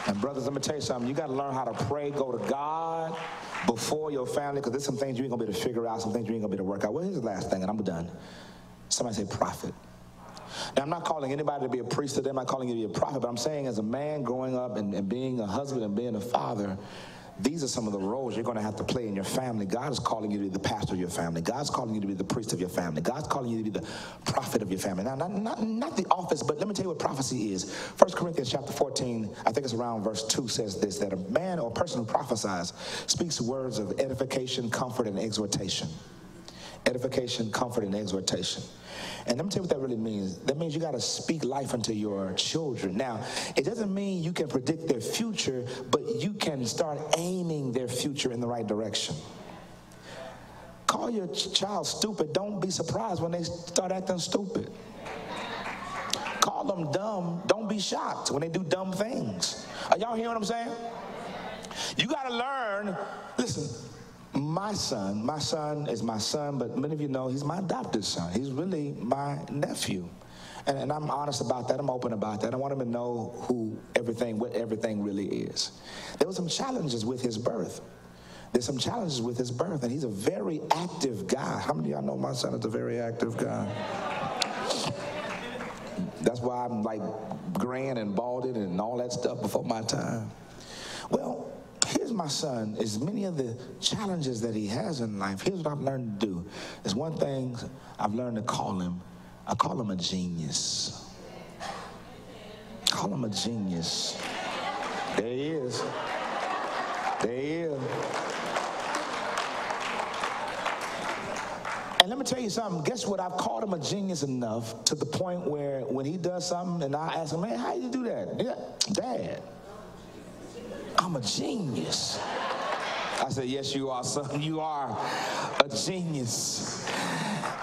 And brothers, let me tell you something. You got to learn how to pray, go to God before your family, because there's some things you ain't going to be able to figure out, some things you ain't going to be able to work out. Well, here's the last thing, and I'm done. Somebody say prophet. Now, I'm not calling anybody to be a priest today. I'm not calling you to be a prophet, but I'm saying as a man growing up and being a husband and being a father, these are some of the roles you're going to have to play in your family. God is calling you to be the pastor of your family. God's calling you to be the priest of your family. God's calling you to be the prophet of your family. Now, not the office, but let me tell you what prophecy is. 1 Corinthians chapter 14, I think it's around verse 2, says this, that a man or a person who prophesies speaks words of edification, comfort, and exhortation. Edification, comfort, and exhortation. And let me tell you what that really means. That means you got to speak life into your children. Now, it doesn't mean you can predict their future, but you can start aiming their future in the right direction. Call your child stupid. Don't be surprised when they start acting stupid. Call them dumb. Don't be shocked when they do dumb things. Are y'all hearing what I'm saying? You got to learn. Listen. My son is my son, but many of you know he's my adopted son. He's really my nephew. And I'm honest about that. I'm open about that. I want him to know what everything really is. There were some challenges with his birth. There's some challenges with his birth, and he's a very active guy. How many of y'all know my son is a very active guy? That's why I'm like grand and balded and all that stuff before my time. Well, here's my son. As many of the challenges that he has in life, here's what I've learned to do. There's one thing I've learned to call him. I call him a genius. Call him a genius. There he is. There he is. And let me tell you something. Guess what? I've called him a genius enough to the point where when he does something and I ask him, man, how you do that? Yeah, Dad, I'm a genius. I said, yes, you are, son. You are a genius.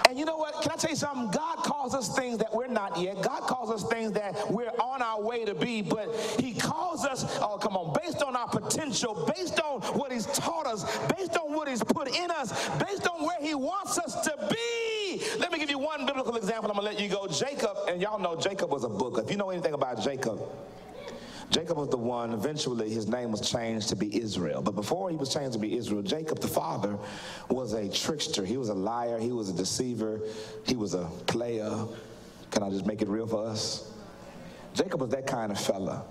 And you know what? Can I tell you something? God calls us things that we're not yet. God calls us things that we're on our way to be, but he calls us, oh, come on, based on our potential, based on what he's taught us, based on what he's put in us, based on where he wants us to be. Let me give you one biblical example. I'm going to let you go. Jacob, and y'all know Jacob was a book. If you know anything about Jacob, Jacob was the one, eventually his name was changed to be Israel. But before he was changed to be Israel, Jacob, the father, was a trickster. He was a liar. He was a deceiver. He was a player. Can I just make it real for us? Jacob was that kind of fella.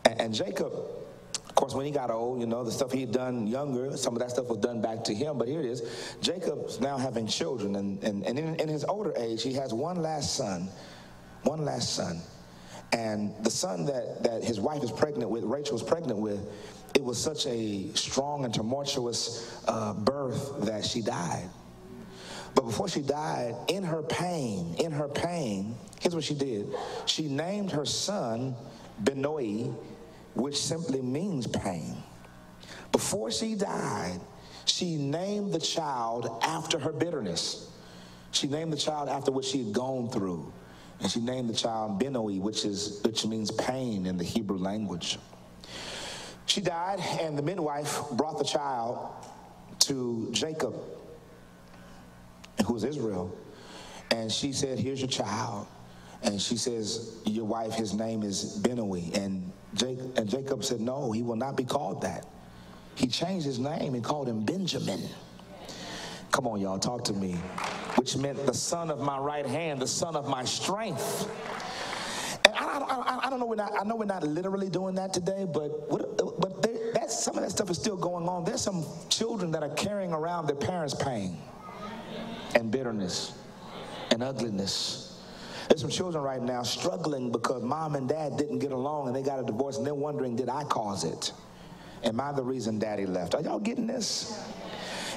And Jacob, of course, when he got old, you know, the stuff he'd done younger, some of that stuff was done back to him. But here it is. Jacob's now having children. And in his older age, he has one last son. And the son that his wife is pregnant with, Rachel was pregnant with, it was such a strong and tumultuous birth that she died. But before she died, in her pain, here's what she did. She named her son Benoi, which simply means pain. Before she died, she named the child after her bitterness. She named the child after what she had gone through. And she named the child Benoi, which means pain in the Hebrew language. She died, and the midwife brought the child to Jacob, who was Israel. And she said, here's your child. And she says, your wife, his name is Benoi. And Jacob said, no, he will not be called that. He changed his name and called him Benjamin. Come on, y'all, talk to me. Which meant the son of my right hand, the son of my strength. And I don't know, I know we're not literally doing that today, but some of that stuff is still going on. There's some children that are carrying around their parents' pain and bitterness and ugliness. There's some children right now struggling because mom and dad didn't get along and they got a divorce, and they're wondering, did I cause it? Am I the reason daddy left? Are y'all getting this?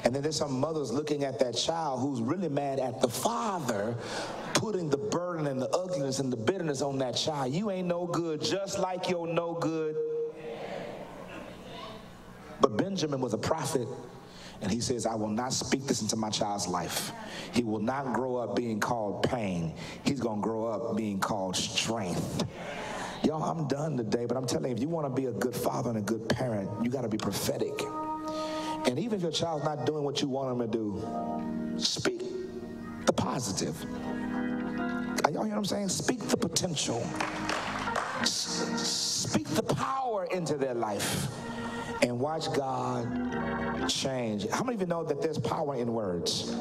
And then there's some mothers looking at that child who's really mad at the father, putting the burden and the ugliness and the bitterness on that child. You ain't no good, just like you're no good. But Benjamin was a prophet, and he says, I will not speak this into my child's life. He will not grow up being called pain. He's going to grow up being called strength. Y'all, I'm done today, but I'm telling you, if you want to be a good father and a good parent, you got to be prophetic. And even if your child's not doing what you want them to do, speak the positive. Are y'all hear what I'm saying? Speak the potential. Speak the power into their life and watch God change. How many of you know that there's power in words?